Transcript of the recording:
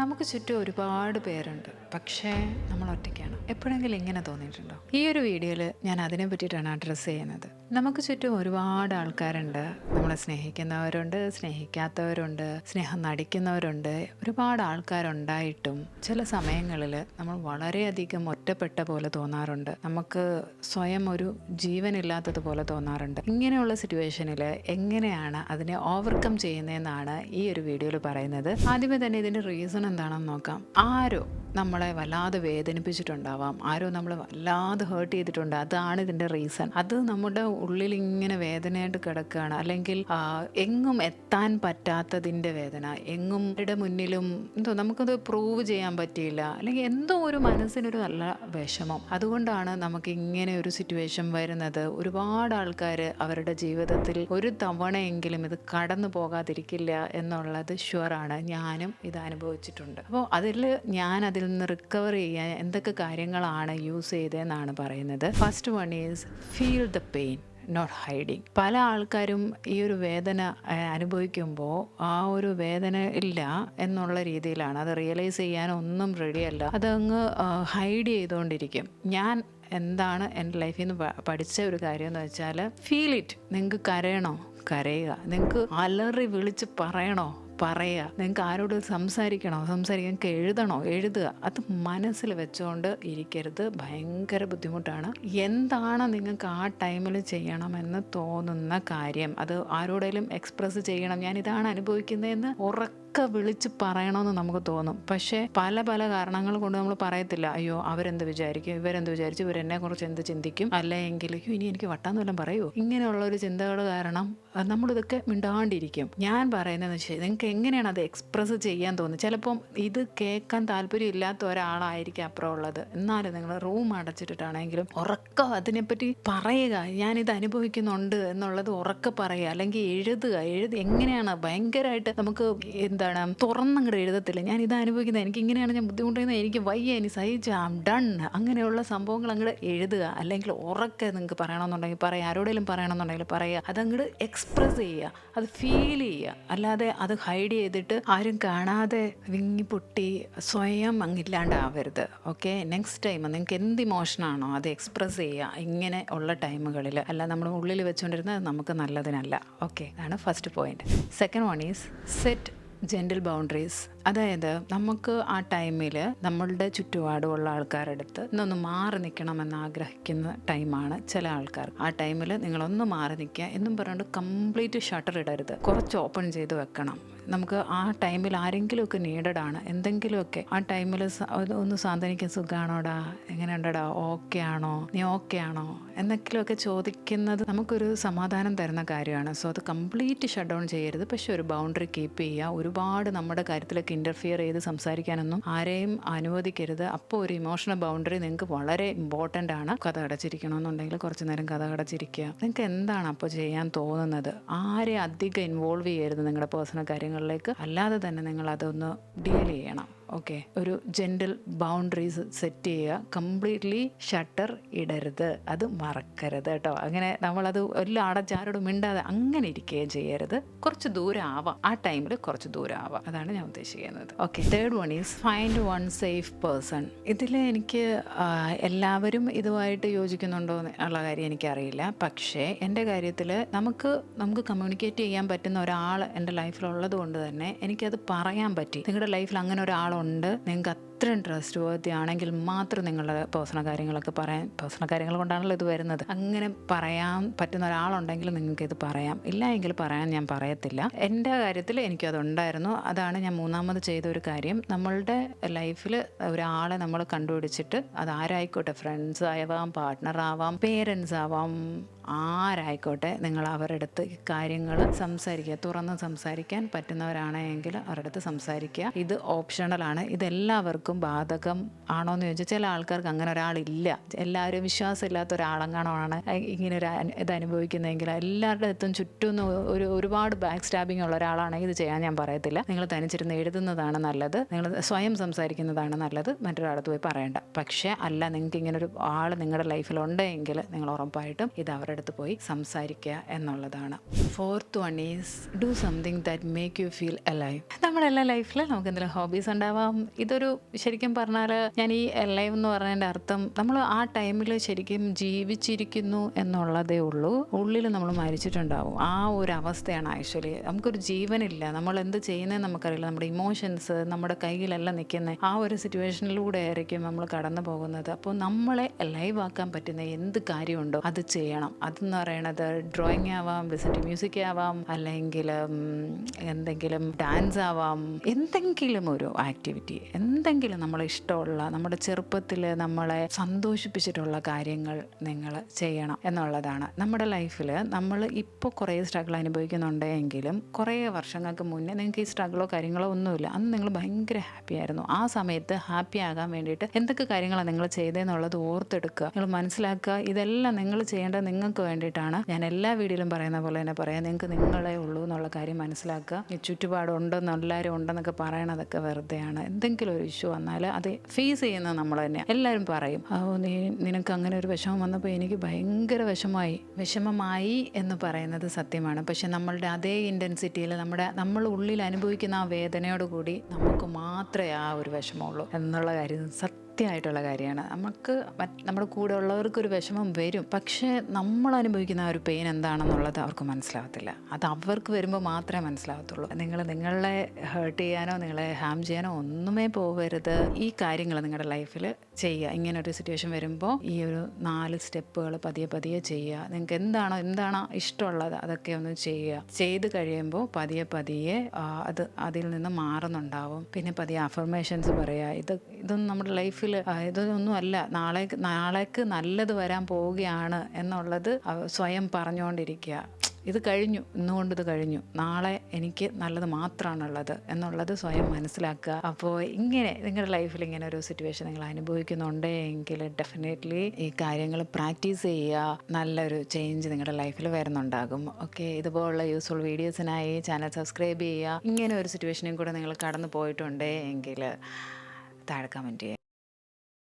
നമുക്ക് ചുറ്റും ഒരുപാട് പേരുണ്ട്, പക്ഷേ നമ്മൾ ഒറ്റയ്ക്കാണ്. എപ്പോഴെങ്കിലും ഇങ്ങനെ തോന്നിയിട്ടുണ്ടോ? ഈ ഒരു വീഡിയോയിൽ ഞാൻ അതിനെ പറ്റിയിട്ടാണ് അഡ്രസ്സ് ചെയ്യുന്നത്. നമുക്ക് ചുറ്റും ഒരുപാട് ആൾക്കാരുണ്ട്. നമ്മളെ സ്നേഹിക്കുന്നവരുണ്ട്, സ്നേഹിക്കാത്തവരുണ്ട്, സ്നേഹം നടിക്കുന്നവരുണ്ട്. ഒരുപാട് ആൾക്കാരുണ്ടായിട്ടും ചില സമയങ്ങളിൽ നമ്മൾ വളരെയധികം ഒറ്റപ്പെട്ട പോലെ തോന്നാറുണ്ട്. നമുക്ക് സ്വയം ഒരു ജീവനില്ലാത്തതുപോലെ തോന്നാറുണ്ട്. ഇങ്ങനെയുള്ള സിറ്റുവേഷനിൽ എങ്ങനെയാണ് അതിനെ ഓവർകം ചെയ്യുന്നതെന്നാണ് ഈ ഒരു വീഡിയോയിൽ പറയുന്നത്. ആദ്യമേ തന്നെ ഇതിൻ്റെ റീസൺ എന്താണെന്ന് നോക്കാം. ആരോ നമ്മളെ വല്ലാതെ വേദനിപ്പിച്ചിട്ടുണ്ടാവാം, ആരോ നമ്മളെ വല്ലാതെ ഹേർട്ട് ചെയ്തിട്ടുണ്ട്. അതാണ് ഇതിൻ്റെ റീസൺ. അത് നമ്മുടെ ഉള്ളിൽ ഇങ്ങനെ വേദനയായിട്ട് കിടക്കുകയാണ്. അല്ലെങ്കിൽ എങ്ങും എത്താൻ പറ്റാത്തതിൻ്റെ വേദന, എങ്ങും മുന്നിലും എന്തോ നമുക്കത് പ്രൂവ് ചെയ്യാൻ പറ്റിയില്ല, അല്ലെങ്കിൽ എന്തോ ഒരു മനസ്സിനൊരു നല്ല വിഷമം. അതുകൊണ്ടാണ് നമുക്ക് ഇങ്ങനെ ഒരു സിറ്റുവേഷൻ വരുന്നത്. ഒരുപാട് ആൾക്കാർ അവരുടെ ജീവിതത്തിൽ ഒരു തവണയെങ്കിലും ഇത് കടന്നു പോകാതിരിക്കില്ല എന്നുള്ളത് ഷുവറാണ്. ഞാനും ഇത് അനുഭവിച്ചിട്ടുണ്ട്. അപ്പോൾ അതിൽ നിന്ന് റിക്കവർ ചെയ്യാൻ എന്തൊക്കെ കാര്യങ്ങളാണ് യൂസ് ചെയ്തതെന്നാണ് പറയുന്നത്. First one is feel the pain, not hiding. പല ആൾക്കാരും ഈ ഒരു വേദന അനുഭവിക്കുമ്പോൾ ആ ഒരു വേദന ഇല്ല എന്നുള്ള രീതിയിലാണ്, അത് റിയലൈസ് ചെയ്യാനൊന്നും റെഡിയല്ല, അതങ്ങ് ഹൈഡ് ചെയ്തുകൊണ്ടിരിക്കും. ഞാൻ എന്താണ് എൻ്റെ ലൈഫിൽ നിന്ന് പഠിച്ച ഒരു കാര്യം എന്ന് വെച്ചാൽ, ഫീൽ ഇറ്റ്. നിങ്ങൾക്ക് കരയണോ കരയുക, നിങ്ങൾക്ക് അലറി വിളിച്ച് പറയണോ പറയുക, നിങ്ങൾക്ക് ആരോട് സംസാരിക്കണോ സംസാരിക്കാൻ, നിങ്ങൾക്ക് എഴുതണോ എഴുതുക. അത് മനസ്സിൽ വെച്ചുകൊണ്ട് ഇരിക്കരുത്. ഭയങ്കര ബുദ്ധിമുട്ടാണ്. എന്താണ് നിങ്ങൾക്ക് ആ ടൈമിൽ ചെയ്യണമെന്ന് തോന്നുന്ന കാര്യം അത് ആരോടെങ്കിലും എക്സ്പ്രസ് ചെയ്യണം. ഞാൻ ഇതാണ് അനുഭവിക്കുന്നതെന്ന് വിളിച്ച് പറയണമെന്ന് നമുക്ക് തോന്നും. പക്ഷേ പല കാരണങ്ങൾ കൊണ്ട് നമ്മൾ പറയത്തില്ല. അയ്യോ അവരെന്ത് വിചാരിക്കും, ഇവരെന്ത് വിചാരിച്ചു, ഇവരെന്നെ കുറിച്ച് എന്ത് ചിന്തിക്കും, അല്ലെങ്കിൽ ഇനി എനിക്ക് വട്ടാന്ന് വല്ലതും പറയുമോ, ഇങ്ങനെയുള്ള ഒരു ചിന്തകൾ കാരണം നമ്മളിതൊക്കെ മിണ്ടാണ്ടിരിക്കും. ഞാൻ പറയുന്നതെന്ന് വെച്ചാൽ, നിങ്ങൾക്ക് എങ്ങനെയാണ് അത് എക്സ്പ്രസ് ചെയ്യാൻ തോന്നുന്നത്? ചിലപ്പം ഇത് കേൾക്കാൻ താല്പര്യം ഇല്ലാത്ത ഒരാളായിരിക്കും അപ്പുറം ഉള്ളത്. എന്നാലും നിങ്ങൾ റൂം അടച്ചിട്ടിട്ടാണെങ്കിലും അതിനെപ്പറ്റി പറയുക. ഞാനിത് അനുഭവിക്കുന്നുണ്ട് എന്നുള്ളത് പറയുക, അല്ലെങ്കിൽ എഴുതി എങ്ങനെയാണ് ഭയങ്കരമായിട്ട് നമുക്ക് തുറന്നങ്ങോട്ട് എഴുതത്തില്ല. ഞാൻ ഇത് അനുഭവിക്കുന്നത്, എനിക്ക് ഇങ്ങനെയാണ് ഞാൻ ബുദ്ധിമുട്ടുന്നത്, എനിക്ക് വയ്യ, ഇനി സഹിച്ച ഡൺ, അങ്ങനെയുള്ള സംഭവങ്ങൾ അങ്ങോട്ട് എഴുതുക. അല്ലെങ്കിൽ നിങ്ങൾക്ക് പറയണമെന്നുണ്ടെങ്കിൽ പറയുക, ആരോടെങ്കിലും പറയണമെന്നുണ്ടെങ്കിൽ പറയുക. അതങ്ങോട്ട് എക്സ്പ്രസ് ചെയ്യുക, അത് ഫീൽ ചെയ്യുക. അല്ലാതെ അത് ഹൈഡ് ചെയ്തിട്ട് ആരും കാണാതെ വിങ്ങി പൊട്ടി സ്വയം അങ്ങില്ലാണ്ടാവരുത്. ഓക്കെ, നെക്സ്റ്റ് ടൈം നിങ്ങൾക്ക് എന്ത് ഇമോഷനാണോ അത് എക്സ്പ്രസ് ചെയ്യുക ഇങ്ങനെ ഉള്ള ടൈമുകളിൽ. അല്ല നമ്മൾ ഉള്ളിൽ വെച്ചുകൊണ്ടിരുന്നത് നമുക്ക് നല്ലതിനല്ല. ഓക്കെ, അതാണ് first point. Second one is set gentle boundaries. അതായത് നമുക്ക് ആ ടൈമിൽ നമ്മളുടെ ചുറ്റുപാടുമുള്ള ആൾക്കാരുടെ അടുത്ത് ഇന്നൊന്ന് മാറി നിൽക്കണമെന്ന് ആഗ്രഹിക്കുന്ന ടൈമാണ് ചില ആൾക്കാർ. ആ ടൈമിൽ നിങ്ങളൊന്ന് മാറി നിൽക്കുക എന്നും പറഞ്ഞുകൊണ്ട് കംപ്ലീറ്റ് ഷട്ടർ ഇടരുത്, കുറച്ച് ഓപ്പൺ ചെയ്ത് വെക്കണം. നമുക്ക് ആ ടൈമിൽ ആരെങ്കിലുമൊക്കെ നീഡഡാണ്, എന്തെങ്കിലുമൊക്കെ ആ ടൈമിൽ ഒന്ന് സാന്ത്വനിക്കാൻ, സുഖാണോടാ, എങ്ങനെയുണ്ടടാ, ഓക്കെ ആണോ, നീ ഓക്കെ ആണോ എന്നൊക്കെയൊക്കെ ചോദിക്കുന്നത് നമുക്കൊരു സമാധാനം തരുന്ന കാര്യമാണ്. സോ അത് കംപ്ലീറ്റ് ഷട്ട് ഡൗൺ ചെയ്യരുത്, പക്ഷെ ഒരു ബൗണ്ടറി കീപ്പ് ചെയ്യുക. ഒരുപാട് നമ്മുടെ കാര്യത്തിലൊക്കെ ഇൻ്റർഫിയർ ചെയ്ത് സംസാരിക്കാനൊന്നും ആരെയും അനുവദിക്കരുത്. അപ്പോൾ ഒരു ഇമോഷണൽ ബൗണ്ടറി നിങ്ങൾക്ക് വളരെ ഇമ്പോർട്ടൻ്റ് ആണ്. കഥ അടച്ചിരിക്കണമെന്നുണ്ടെങ്കിൽ കുറച്ച് നേരം കഥ അടച്ചിരിക്കുക. നിങ്ങൾക്ക് എന്താണ് അപ്പോൾ ചെയ്യാൻ തോന്നുന്നത്, ആരെ അധികം ഇൻവോൾവ് ചെയ്യരുത് നിങ്ങളുടെ പേഴ്സണൽ കാര്യങ്ങളിലേക്ക്. അല്ലാതെ തന്നെ നിങ്ങൾ അതൊന്ന് ഡീൽ ചെയ്യണം. ഓക്കെ, ഒരു ജെൻറിൽ ബൗണ്ടറീസ് സെറ്റ് ചെയ്യുക. കംപ്ലീറ്റ്ലി ഷട്ടർ ഇടരുത്, അത് മറക്കരുത് കേട്ടോ. അങ്ങനെ നമ്മളത് എല്ലാം അടച്ചാരോട് മിണ്ടാതെ അങ്ങനെ ഇരിക്കുകയും ചെയ്യരുത്. കുറച്ച് ദൂരം ആവാം, ആ ടൈമിൽ കുറച്ച് ദൂരം ആവാം. അതാണ് ഞാൻ ഉദ്ദേശിക്കുന്നത്. Okay, third one is find one safe person. ഇതിൽ എനിക്ക് എല്ലാവരും ഇതുമായിട്ട് യോജിക്കുന്നുണ്ടോ എന്നുള്ള കാര്യം എനിക്കറിയില്ല. പക്ഷേ എൻ്റെ കാര്യത്തിൽ നമുക്ക് കമ്മ്യൂണിക്കേറ്റ് ചെയ്യാൻ പറ്റുന്ന ഒരാൾ എൻ്റെ ലൈഫിലുള്ളത് കൊണ്ട് തന്നെ എനിക്കത് പറയാൻ പറ്റി. നിങ്ങളുടെ ലൈഫിൽ അങ്ങനെ ഒരാളുണ്ട്, നിങ്ങൾക്ക് അത്രയും ട്രസ്റ്റ് വർത്തി ആണെങ്കിൽ മാത്രം നിങ്ങളുടെ പേഴ്സണൽ കാര്യങ്ങളൊക്കെ പറയാൻ, പേഴ്സണൽ കാര്യങ്ങൾ കൊണ്ടാണല്ലോ ഇത് വരുന്നത്, അങ്ങനെ പറയാൻ പറ്റുന്ന ഒരാളുണ്ടെങ്കിൽ നിങ്ങൾക്ക് ഇത് പറയാം. ഇല്ല എങ്കിൽ പറയാൻ ഞാൻ പറയത്തില്ല. എൻ്റെ കാര്യത്തിൽ എനിക്കതുണ്ടായിരുന്നു. അതാണ് ഞാൻ മൂന്നാമത് ചെയ്ത ഒരു കാര്യം. നമ്മളുടെ ലൈഫിൽ ഒരാളെ നമ്മൾ കണ്ടുപിടിച്ചിട്ട്, അത് ആരായിക്കോട്ടെ, ഫ്രണ്ട്സ് ആവാം, പാർട്ട്ണർ ആവാം, പേരൻസ് ആവാം, ആരായിക്കോട്ടെ, നിങ്ങൾ അവരുടെ അടുത്ത് കാര്യങ്ങൾ സംസാരിക്കുക. തുറന്ന് സംസാരിക്കാൻ പറ്റുന്നവരാണെങ്കിൽ അവരുടെ അടുത്ത് സംസാരിക്കുക. ഇത് ഓപ്ഷണലാണ്. ഇതെല്ലാവർക്കും ബാധകം ആണോ എന്ന് ചോദിച്ചാൽ ചില ആൾക്കാർക്ക് അങ്ങനെ ഒരാളില്ല. എല്ലാവരും വിശ്വാസമില്ലാത്ത ഒരാളെങ്ങാണോ ഇങ്ങനെ ഒരു ഇത് അനുഭവിക്കുന്നതെങ്കിൽ, എല്ലാവരുടെ അടുത്തും ചുറ്റും ഒരുപാട് ബാക്ക് സ്റ്റാബിങ് ഉള്ള ഒരാളാണെങ്കിൽ ഇത് ചെയ്യാൻ ഞാൻ പറയത്തില്ല. നിങ്ങൾ തനിച്ചിരുന്ന് എഴുതുന്നതാണ് നല്ലത്, നിങ്ങൾ സ്വയം സംസാരിക്കുന്നതാണ് നല്ലത്, മറ്റൊരാളത്ത് പോയി പറയണ്ട. പക്ഷേ അല്ല, നിങ്ങൾക്ക് ഇങ്ങനെ ഒരു ആൾ നിങ്ങളുടെ ലൈഫിൽ ഉണ്ടെങ്കിൽ നിങ്ങൾ ഉറപ്പായിട്ടും ഇത് അവരുടെ അടുത്ത് പോയി സംസാരിക്കുക എന്നുള്ളതാണ്. Fourth one is do something that make you feel alive. നമ്മളെല്ലാ ലൈഫിൽ നമുക്ക് എന്തെങ്കിലും ഹോബീസ് ഉണ്ടാവാം. ഇതൊരു ശരിക്കും പറഞ്ഞാൽ ഞാൻ ഈ അലൈവ് എന്ന് പറഞ്ഞതിൻ്റെ അർത്ഥം നമ്മൾ ആ ടൈമിൽ ശരിക്കും ജീവിച്ചിരിക്കുന്നു എന്നുള്ളതേ ഉള്ളൂ. ഉള്ളിൽ നമ്മൾ മരിച്ചിട്ടുണ്ടാവും. ആ ഒരു അവസ്ഥയാണ് ആക്ച്വലി. നമുക്കൊരു ജീവനില്ല, നമ്മൾ എന്ത് ചെയ്യുന്നതെന്ന് നമുക്കറിയില്ല. നമ്മുടെ ഇമോഷൻസ് നമ്മുടെ കയ്യിലല്ല നിൽക്കുന്നത്. ആ ഒരു സിറ്റുവേഷനിലൂടെ ആയിരിക്കും നമ്മൾ കടന്നു പോകുന്നത്. അപ്പോൾ നമ്മളെ ലൈവ് ആക്കാൻ പറ്റുന്ന എന്ത് കാര്യമുണ്ടോ അത് ചെയ്യണം. അതെന്ന് പറയണത് ഡ്രോയിങ് ആവാം, ലിസൺ ടു മ്യൂസിക് ആവാം, അല്ലെങ്കിൽ എന്തെങ്കിലും ഡാൻസ് ആവാം, എന്തെങ്കിലും ഒരു ആക്ടിവിറ്റി, എന്തെങ്കിലും നമ്മളെ ഇഷ്ടമുള്ള നമ്മുടെ ചെറുപ്പത്തിൽ നമ്മളെ സന്തോഷിപ്പിച്ചിട്ടുള്ള കാര്യങ്ങൾ നിങ്ങൾ ചെയ്യണം എന്നുള്ളതാണ്. നമ്മുടെ ലൈഫിൽ നമ്മൾ ഇപ്പോൾ കുറേ സ്ട്രഗിൾ അനുഭവിക്കുന്നുണ്ടെങ്കിലും കുറേ വർഷങ്ങൾക്ക് മുന്നേ നിങ്ങൾക്ക് ഈ സ്ട്രഗിളോ കാര്യങ്ങളോ ഒന്നുമില്ല. അന്ന് നിങ്ങൾ ഭയങ്കര ഹാപ്പി ആയിരുന്നു. ആ സമയത്ത് ഹാപ്പി ആകാൻ വേണ്ടിയിട്ട് എന്തൊക്കെ കാര്യങ്ങളാണ് നിങ്ങൾ ചെയ്തതെന്നുള്ളത് ഓർത്തെടുക്കുക. നിങ്ങൾ മനസ്സിലാക്കുക, ഇതെല്ലാം നിങ്ങൾ ചെയ്യേണ്ടത് നിങ്ങൾക്ക് വേണ്ടിയിട്ടാണ്. ഞാൻ എല്ലാ വീഡിയോയിലും പറയുന്ന പോലെ തന്നെ പറയാം, നിങ്ങൾക്ക് നിങ്ങളെ ഉള്ളൂ എന്നുള്ള കാര്യം മനസ്സിലാക്കുക. ഈ ചുറ്റുപാടുണ്ടെന്ന് എല്ലാവരും ഉണ്ടെന്നൊക്കെ പറയണതൊക്കെ വെറുതെയാണ്. എന്തെങ്കിലും ഒരു ഇഷ്യൂ വന്നാൽ അത് ഫേസ് ചെയ്യുന്നത് നമ്മൾ തന്നെയാണ്. എല്ലാവരും പറയും, നിനക്ക് അങ്ങനെ ഒരു വിഷമം വന്നപ്പോൾ എനിക്ക് ഭയങ്കര വിഷമമായി എന്ന് പറയുന്നത് സത്യമാണ്. പക്ഷെ നമ്മളുടെ അതേ ഇൻറ്റൻസിറ്റിയിൽ നമ്മൾ ഉള്ളിൽ അനുഭവിക്കുന്ന ആ വേദനയോടുകൂടി നമുക്ക് മാത്രമേ ആ ഒരു വിഷമമുള്ളൂ എന്നുള്ള കാര്യം സത്യമായിട്ടുള്ള കാര്യമാണ്. നമുക്ക് നമ്മുടെ കൂടെ ഉള്ളവർക്കൊരു വിഷമം വരും, പക്ഷേ നമ്മൾ അനുഭവിക്കുന്ന ആ ഒരു പെയിൻ എന്താണെന്നുള്ളത് അവർക്ക് മനസ്സിലാവത്തില്ല. അത് അവർക്ക് വരുമ്പോൾ മാത്രമേ മനസ്സിലാവത്തുള്ളൂ. നിങ്ങളെ ഹേർട്ട് ചെയ്യാനോ നിങ്ങളെ ഹാം ചെയ്യാനോ ഒന്നുമേ പോകരുത്. ഈ കാര്യങ്ങൾ നിങ്ങളുടെ ലൈഫിൽ ചെയ്യുക. ഇങ്ങനൊരു സിറ്റുവേഷൻ വരുമ്പോൾ ഈ ഒരു 4 സ്റ്റെപ്പുകൾ പതിയെ ചെയ്യുക. നിങ്ങൾക്ക് എന്താണോ ഇഷ്ടമുള്ളത് അതൊക്കെ ഒന്ന് ചെയ്യുക. ചെയ്ത് കഴിയുമ്പോൾ പതിയെ അതിൽ നിന്ന് മാറുന്നുണ്ടാവും. പിന്നെ പതിയെ അഫർമേഷൻസ് പറയുക. ഇതൊന്നും നമ്മുടെ ലൈഫിൽ ഇതൊന്നും അല്ല, നാളേക്ക് നല്ലത് വരാൻ പോവുകയാണ് എന്നുള്ളത് സ്വയം പറഞ്ഞുകൊണ്ടിരിക്കുക. ഇത് കഴിഞ്ഞു, ഇന്നുകൊണ്ട് ഇത് കഴിഞ്ഞു, നാളെ എനിക്ക് നല്ലത് മാത്രമാണുള്ളത് എന്നുള്ളത് സ്വയം മനസ്സിലാക്കുക. അപ്പോൾ ഇങ്ങനെ നിങ്ങളുടെ ലൈഫിൽ ഇങ്ങനെ ഒരു സിറ്റുവേഷൻ നിങ്ങൾ അനുഭവിക്കുന്നുണ്ടെങ്കിൽ ഡെഫിനറ്റ്ലി ഈ കാര്യങ്ങൾ പ്രാക്ടീസ് ചെയ്യുക. നല്ലൊരു ചേഞ്ച് നിങ്ങളുടെ ലൈഫിൽ വരുന്നുണ്ടാകും. ഓക്കെ, ഇതുപോലുള്ള യൂസ്ഫുൾ വീഡിയോസിനായി ചാനൽ സബ്സ്ക്രൈബ് ചെയ്യുക. ഇങ്ങനെ ഒരു സിറ്റുവേഷനും കൂടെ നിങ്ങൾ കടന്നു പോയിട്ടുണ്ടെങ്കിൽ താഴെ കമൻറ്റ് ചെയ്യുക.